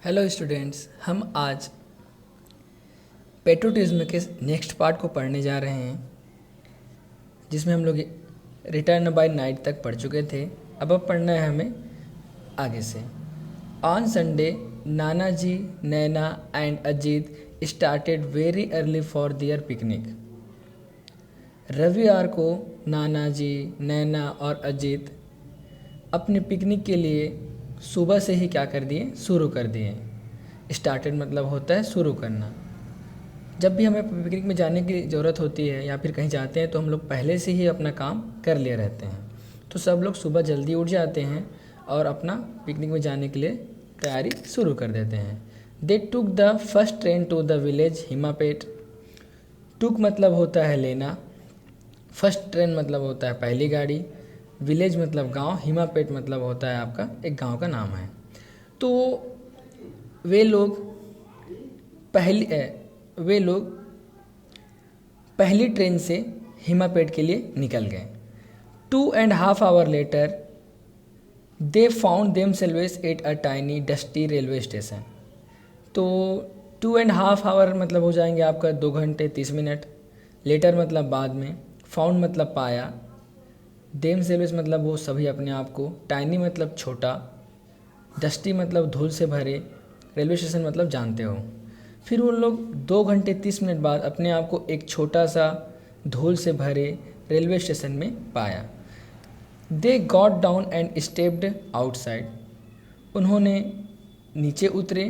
Hello students, हम आज patriotism के नेक्स्ट पार्ट को पढ़ने जा रहे हैं, जिसमें हम लोग रिटर्न बाय नाइट तक पढ़ चुके थे। अब पढ़ना है हमें आगे से। On Sunday Nanaji, Naina and Ajit started very early for their picnic. रविवार को नानाजी, नैना और अजीत अपने पिकनिक के लिए सुबह से ही क्या कर दिए, शुरू कर दिए। स्टार्टेड मतलब होता है शुरू करना। जब भी हमें पिकनिक में जाने की ज़रूरत होती है या फिर कहीं जाते हैं तो हम लोग पहले से ही अपना काम कर लिए रहते हैं। तो सब लोग सुबह जल्दी उठ जाते हैं और अपना पिकनिक में जाने के लिए तैयारी शुरू कर देते हैं। They took the first train to the village Himapet. Took मतलब होता है लेना, फर्स्ट ट्रेन मतलब होता है पहली गाड़ी, विलेज मतलब गांव, हिमापेट मतलब होता है आपका एक गांव का नाम है। तो वे लोग पहली ट्रेन से हिमापेट के लिए निकल गए। 2.5 hours later they found themselves at a tiny dusty railway station. तो 2.5 hours मतलब हो जाएंगे आपका 2 घंटे 30 मिनट। लेटर मतलब बाद में, फाउंड मतलब पाया, देमसेल्व्स मतलब वो सभी अपने आप को, टाइनी मतलब छोटा, डस्टी मतलब धूल से भरे, रेलवे स्टेशन मतलब जानते हो। फिर वो लोग 2 घंटे 30 मिनट बाद अपने आप को एक छोटा सा धूल से भरे रेलवे स्टेशन में पाया। They got down and stepped outside. उन्होंने नीचे उतरे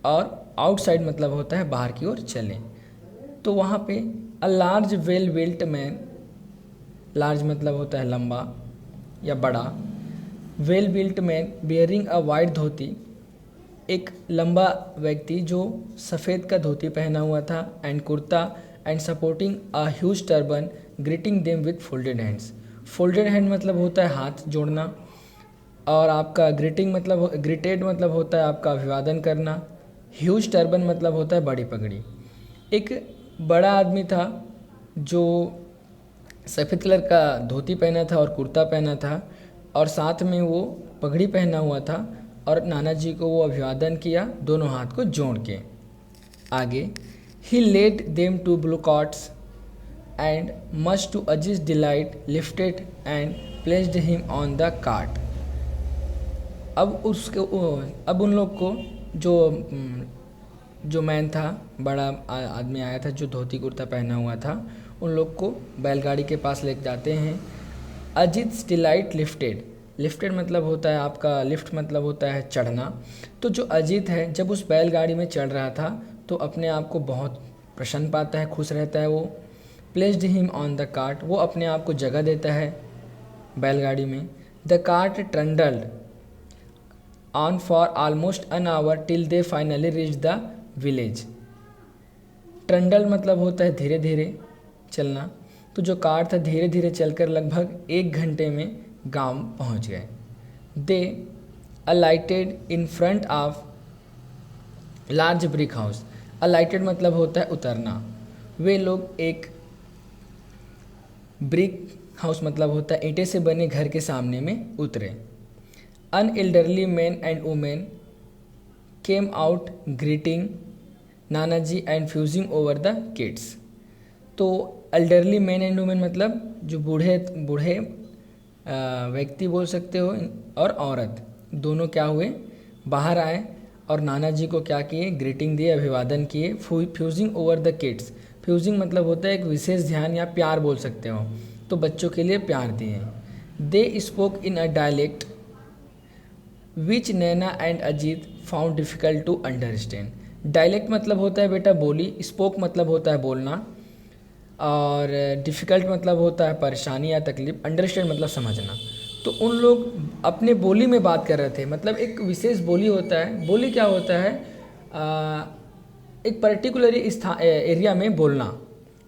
और आउटसाइड मतलब होता है बाहर की ओर चले। तो वहाँ पे a large well built man, large मतलब होता है लंबा या बड़ा, well built man bearing a white dhoti, एक लंबा व्यक्ति जो सफ़ेद का धोती पहना हुआ था, and kurta, and supporting a huge turban greeting them with folded hands. Folded hand मतलब होता है हाथ जोड़ना, और आपका ग्रीटेड मतलब होता है आपका अभिवादन करना, ह्यूज टर्बन मतलब होता है बड़ी पगड़ी। एक बड़ा आदमी था जो सफ़ेद कलर का धोती पहना था और कुर्ता पहना था, और साथ में वो पगड़ी पहना हुआ था, और नाना जी को वो अभिवादन किया दोनों हाथ को जोड़ के। आगे ही led them to bullock carts and much to Aziz delight lifted and placed him on the cart. अब उन लोग को जो मैन था, बड़ा आदमी आया था जो धोती कुर्ता पहना हुआ था, उन लोग को बैलगाड़ी के पास ले जाते हैं। अजीत डिलाइट लिफ्टेड मतलब होता है आपका, लिफ्ट मतलब होता है चढ़ना। तो जो अजीत है जब उस बैलगाड़ी में चढ़ रहा था तो अपने आप को बहुत प्रसन्न पाता है, खुश रहता है वो। Placed him on the cart, वो अपने आप को जगह देता है बैलगाड़ी में। The cart trundled on for almost an hour till they finally reach the village. Trundle मतलब होता है धीरे धीरे चलना। तो जो कार था धीरे धीरे चलकर लगभग 1 घंटे में गांव पहुंच गए। They alighted in front of large brick house. Alighted मतलब होता है उतरना। वे लोग एक ब्रिक हाउस मतलब होता है ईंटे से बने घर के सामने में उतरे। An elderly man and women came out greeting Nanaji and fussing over the kids. तो एल्डरली मैन एंड वुमेन मतलब जो बूढ़े व्यक्ति बोल सकते हो, और औरत, दोनों क्या हुए, बाहर आए और नाना जी को क्या किए, ग्रीटिंग दिए, अभिवादन किए। Fusing over the kids, fusing मतलब होता है एक विशेष ध्यान या प्यार बोल सकते हो, तो बच्चों के लिए प्यार दिए। They spoke in a dialect which Naina and Ajit found difficult to understand. Dialect मतलब होता है बेटा बोली, स्पोक मतलब होता है बोलना, और डिफ़िकल्ट मतलब होता है परेशानी या तकलीफ, अंडरस्टैंड मतलब समझना। तो उन लोग अपने बोली में बात कर रहे थे, मतलब एक विशेष बोली होता है। बोली क्या होता है, एक पर्टिकुलर एरिया में बोलना,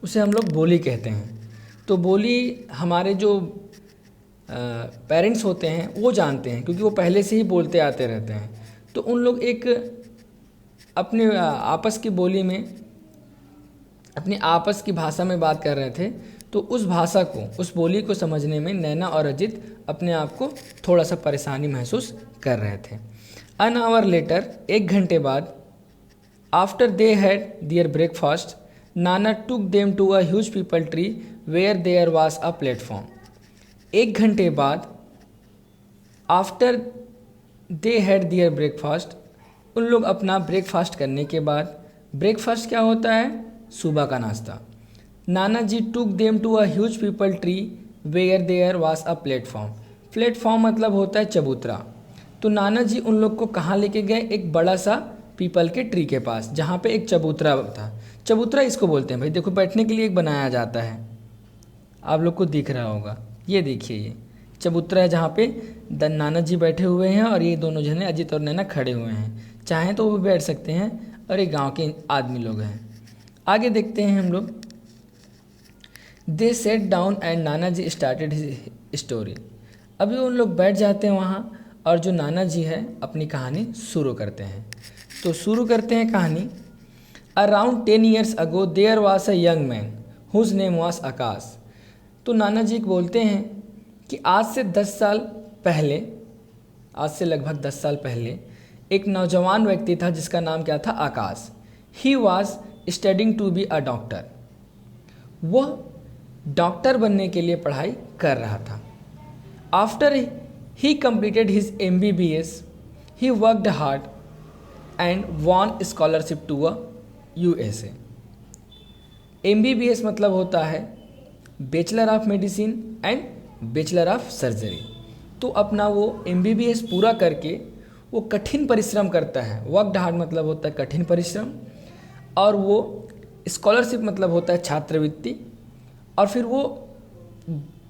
उसे हम लोग बोली कहते हैं। तो बोली हमारे जो पेरेंट्स होते हैं वो जानते हैं, क्योंकि वो पहले से ही बोलते आते रहते हैं। तो उन लोग एक अपने आपस की बोली में, अपनी आपस की भाषा में बात कर रहे थे। तो उस भाषा को, उस बोली को समझने में नैना और अजित अपने आप को थोड़ा सा परेशानी महसूस कर रहे थे। एन आवर लेटर, 1 घंटे बाद, after they had their breakfast, Nana took them to a huge peepal tree where there was a platform. 1 घंटे बाद, after they had their breakfast, उन लोग अपना ब्रेकफास्ट करने के बाद, ब्रेकफास्ट क्या होता है? सुबह का नाश्ता। Nana ji took them to a huge peepal tree where there was a platform. Platform मतलब होता है चबूतरा। तो नाना जी उन लोग को कहाँ लेके गए? एक बड़ा सा पीपल के ट्री के पास, जहाँ पे एक चबूतरा था। चबूतरा इसको बोलते हैं भाई, देखो बैठने के लिए एक बनाया जाता है, आप लोग को दिख रहा होगा, ये देखिए ये चबूतरा है जहाँ पे नाना जी बैठे हुए हैं और ये दोनों जने अजीत और नैना खड़े हुए हैं। चाहें तो वो बैठ सकते हैं और ये गांव के आदमी लोग हैं। आगे देखते हैं हम लोग। दे set down and Nana ji started his story. अभी उन लोग बैठ जाते हैं वहाँ और जो नाना जी है अपनी कहानी शुरू करते हैं। तो शुरू करते हैं कहानी। Around 10 years ago there was a young man whose name was Aakash. तो नाना जी बोलते हैं कि आज से 10 साल पहले, आज से लगभग 10 साल पहले एक नौजवान व्यक्ति था जिसका नाम क्या था? Aakash. He was studying to be a doctor. वह डॉक्टर बनने के लिए पढ़ाई कर रहा था। After he completed his MBBS, he worked hard and won scholarship to a USA। MBBS मतलब होता है bachelor of medicine and bachelor of surgery. तो अपना वो MBBS पूरा करके वो कठिन परिश्रम करता है। वर्कड हार्ड मतलब होता है कठिन परिश्रम, और वो स्कॉलरशिप मतलब होता है छात्रवृत्ति, और फिर वो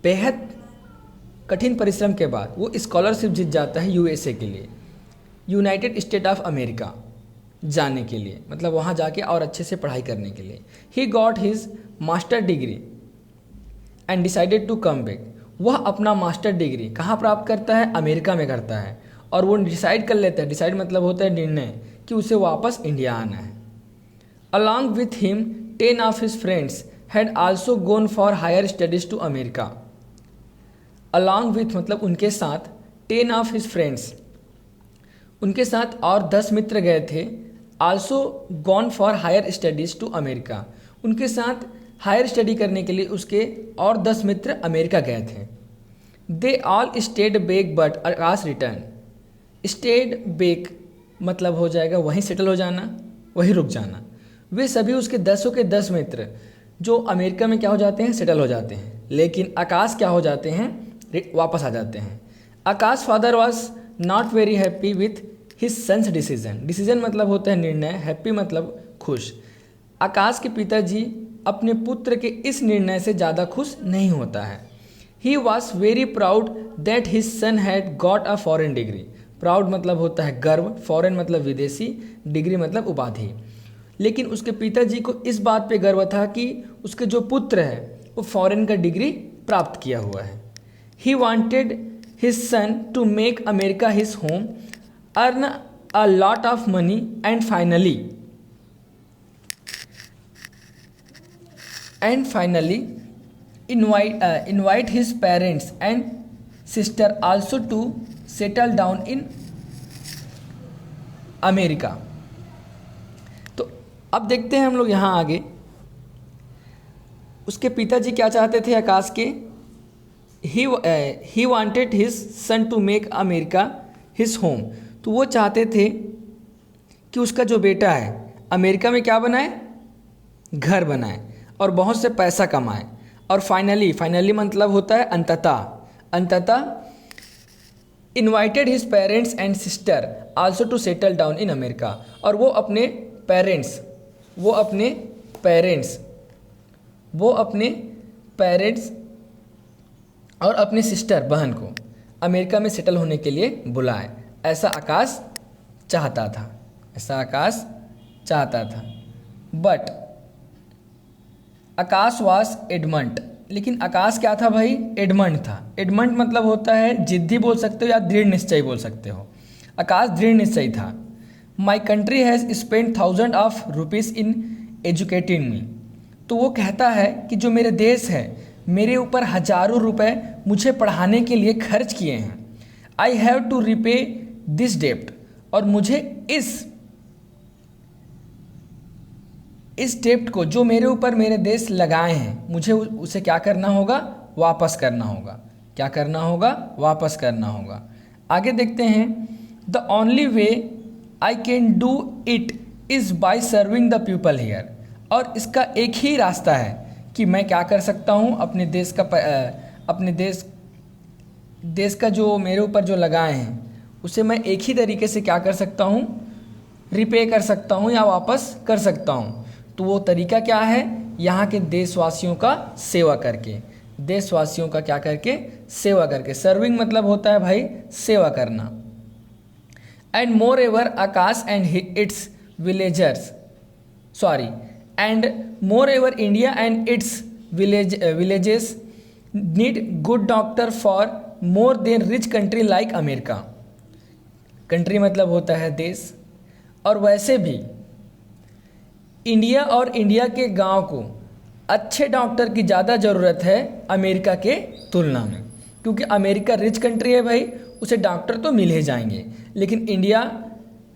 बेहद कठिन परिश्रम के बाद वो स्कॉलरशिप जीत जाता है USA के लिए, यूनाइटेड स्टेट ऑफ अमेरिका जाने के लिए, मतलब वहाँ जाके और अच्छे से पढ़ाई करने के लिए। He got his master degree and decided to come back. वह अपना मास्टर डिग्री कहाँ प्राप्त करता है? अमेरिका में करता है, और वो डिसाइड कर लेता है, डिसाइड मतलब होता है निर्णय, कि उसे वापस इंडिया आना है। Along with him 10 of his friends had also gone for higher studies to America। Along with मतलब उनके साथ, 10 of his friends, उनके साथ और 10 मित्र गए थे। Also gone for higher studies to America, उनके साथ हायर स्टडी करने के लिए उसके और 10 मित्र अमेरिका गए थे। They all stayed back but Akash return. Stayed back मतलब हो जाएगा वहीं सेटल हो जाना, वहीं रुक जाना। वे सभी उसके 10 के 10 मित्र जो अमेरिका में क्या हो जाते हैं? सेटल हो जाते हैं। लेकिन आकाश क्या हो जाते हैं? वापस आ जाते हैं। Akash father was not very happy with his son's decision. Decision मतलब होता है निर्णय, हैप्पी मतलब खुश। आकाश के पिताजी अपने पुत्र के इस निर्णय से ज़्यादा खुश नहीं होता है। He was very proud that his son had got a foreign degree. Proud मतलब होता है गर्व, फॉरेन मतलब विदेशी, डिग्री मतलब उपाधि। लेकिन उसके पिताजी को इस बात पे गर्व था कि उसके जो पुत्र है वो फॉरेन का डिग्री प्राप्त किया हुआ है। He wanted his son to make America his home, earn a lot of money, and finally invite his parents and sister also to settle down in America। तो अब देखते हैं हम लोग यहाँ आगे। उसके पिताजी क्या चाहते थे आकाश के? He wanted his son to make America his home. तो वो चाहते थे कि उसका जो बेटा है अमेरिका में क्या बनाए? घर बनाए और बहुत से पैसा कमाए। और फाइनली मतलब होता है अंततः invited his parents and sister also to settle down in America. और वो अपने पेरेंट्स और अपनी सिस्टर बहन को अमेरिका में सेटल होने के लिए बुलाए। ऐसा आकाश चाहता था। But Akash was adamant. लेकिन आकाश क्या था भाई? एडमंट था। एडमंट मतलब होता है जिद्दी बोल सकते हो या दृढ़ निश्चय बोल सकते हो। आकाश दृढ़ निश्चयी था। My country has spend thousand of rupees in educating me. तो वो कहता है कि जो मेरे देश है मेरे ऊपर हजारों रुपए मुझे पढ़ाने के लिए खर्च किए हैं। I have to repay this डेप्ट। और मुझे इस डेब्ट को जो मेरे ऊपर मेरे देश लगाए हैं, मुझे उसे क्या करना होगा, वापस करना होगा। क्या करना होगा, वापस करना होगा। आगे देखते हैं, the only way I can do it is by serving the people here. और इसका एक ही रास्ता है कि मैं क्या कर सकता हूँ, अपने देश का जो मेरे ऊपर जो लगाए हैं उसे मैं एक ही तरीके से क्या कर सकता हूँ, रिपे कर सकता हूँ या वापस कर सकता हूँ। तो वो तरीका क्या है, यहाँ के देशवासियों का सेवा करके, देशवासियों का क्या करके, सेवा करके। सर्विंग मतलब होता है भाई सेवा करना। And more ever Akash and it's villagers more ever India and it's villages need good doctor for more than rich country like America. Country मतलब होता है देश। और वैसे भी इंडिया और इंडिया के गांव को अच्छे डॉक्टर की ज़्यादा ज़रूरत है अमेरिका के तुलना में, क्योंकि अमेरिका रिच कंट्री है भाई, उसे डॉक्टर तो मिल ही जाएंगे, लेकिन इंडिया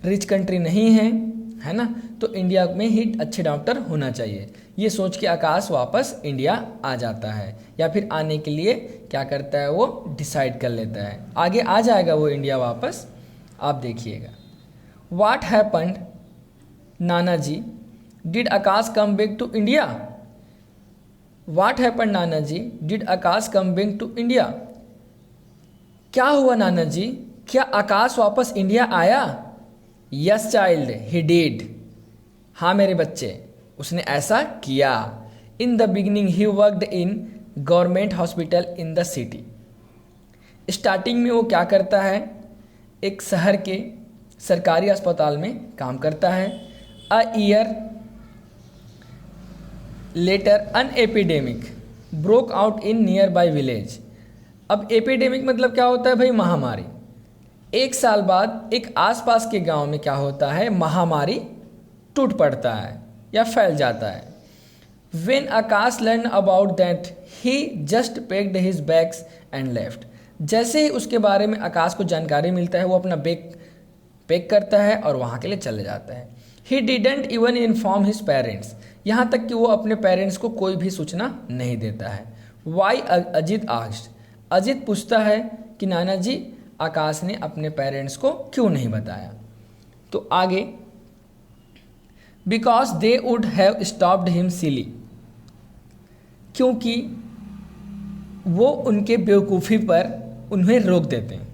रिच कंट्री नहीं है ना, तो इंडिया में ही अच्छे डॉक्टर होना चाहिए। ये सोच के आकाश वापस इंडिया आ जाता है, या फिर आने के लिए क्या करता है, वो डिसाइड कर लेता है। आगे आ जाएगा वो इंडिया वापस, आप देखिएगा। What happened Nana ji, did Akash come back to India? What happened Nana ji, did Akash come back to India? क्या हुआ नाना जी, क्या आकाश वापस इंडिया आया? Yes child he did. हाँ मेरे बच्चे, उसने ऐसा किया। In the beginning he worked in government hospital in the city. Starting में वो क्या करता है, एक शहर के सरकारी अस्पताल में काम करता है। A year later an epidemic broke out in nearby village. अब एपिडेमिक मतलब क्या होता है भाई, महामारी। एक साल बाद एक आसपास के गांव में क्या होता है, महामारी टूट पड़ता है या फैल जाता है। When Akash learn about that he just packed his bags and left. जैसे ही उसके बारे में आकाश को जानकारी मिलता है, वो अपना बैग पैक करता है और वहाँ के लिए चले जाता है। He didn't even inform his parents, यहाँ तक कि वो अपने पेरेंट्स को कोई भी सूचना नहीं देता है। वाई अजित आस्क्ड, अजित पूछता है कि नाना जी आकाश ने अपने पेरेंट्स को क्यों नहीं बताया। तो आगे, because they would have stopped him silly, क्योंकि वो उनके बेवकूफ़ी पर उन्हें रोक देते हैं।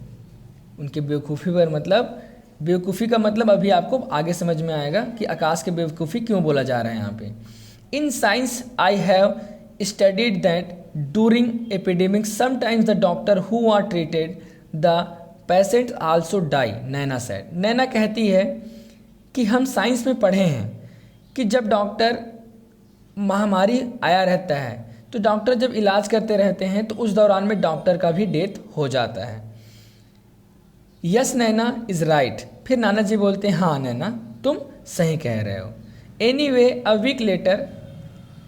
उनके बेवकूफ़ी पर मतलब, बेवकूफ़ी का मतलब अभी आपको आगे समझ में आएगा कि आकाश के बेवकूफ़ी क्यों बोला जा रहा है यहाँ पे। In science I have studied that during epidemic sometimes the doctor who are treated the patient also die, Naina said. Naina कहती है कि हम साइंस में पढ़े हैं कि जब डॉक्टर महामारी आया रहता है तो डॉक्टर जब इलाज करते रहते हैं तो उस दौरान में डॉक्टर का भी डेथ हो जाता है। Yes Naina is right. फिर नाना जी बोलते हैं हाँ नैना तुम सही कह रहे हो। एनीवे अ वीक लेटर,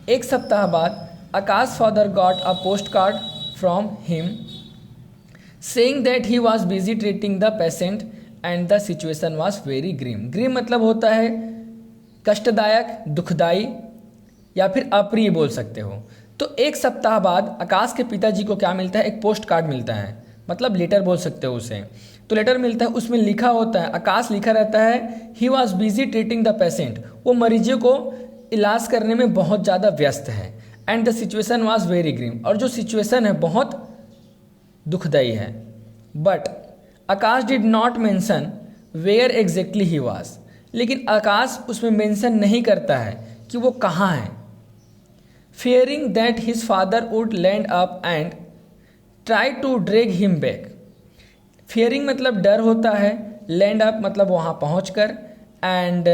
एक सप्ताह बाद, Akash father got a post card from him saying that he was busy treating the patient and the situation was very grim. Grim मतलब होता है कष्टदायक, दुखदाई या फिर अप्रिय बोल सकते हो। तो एक सप्ताह बाद आकाश के पिताजी को क्या मिलता है, एक पोस्ट कार्ड मिलता है, मतलब लेटर बोल सकते हो उसे। तो लेटर मिलता है, उसमें लिखा होता है, आकाश लिखा रहता है ही was busy treating the patient, वो मरीजों को इलाज करने में बहुत ज़्यादा व्यस्त है। And the situation was very grim, और जो सिचुएशन है बहुत दुखदाई है। But Akash did not mention where exactly he was, लेकिन आकाश उसमें मेंशन नहीं करता है कि वो कहाँ है। fearing that his father would land up and try to drag him back। fearing मतलब डर होता है, land up मतलब वहाँ पहुँच कर, and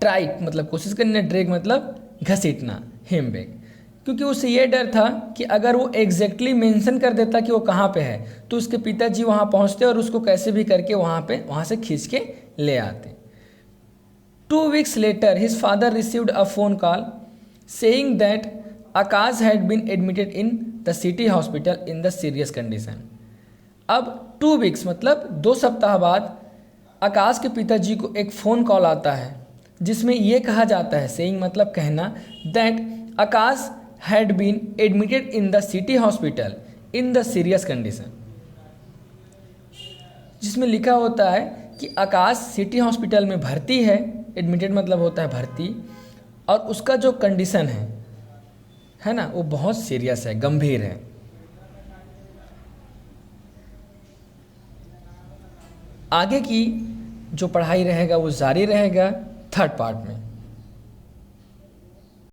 try मतलब कोशिश करना, drag मतलब घसीटना, him back। क्योंकि उसे ये डर था कि अगर वो एग्जैक्टली मेंशन कर देता कि वो कहाँ पे है तो उसके पिताजी वहाँ पहुँचते और उसको कैसे भी करके वहाँ से खींच के ले आते। 2 weeks later his father received a phone call saying that Akash had been admitted in the city hospital in the serious condition। अब 2 वीक्स मतलब 2 सप्ताह बाद आकाश के पिताजी को एक फ़ोन कॉल आता है जिसमें ये कहा जाता है, सेइंग मतलब कहना, that Akash had been admitted in the city hospital in the serious condition. जिसमें लिखा होता है कि आकाश सिटी हॉस्पिटल में भर्ती है, एडमिटेड मतलब होता है भर्ती, और उसका जो कंडीशन है ना, वो बहुत सीरियस है, गंभीर है। आगे की जो पढ़ाई रहेगा वो जारी रहेगा थर्ड पार्ट में।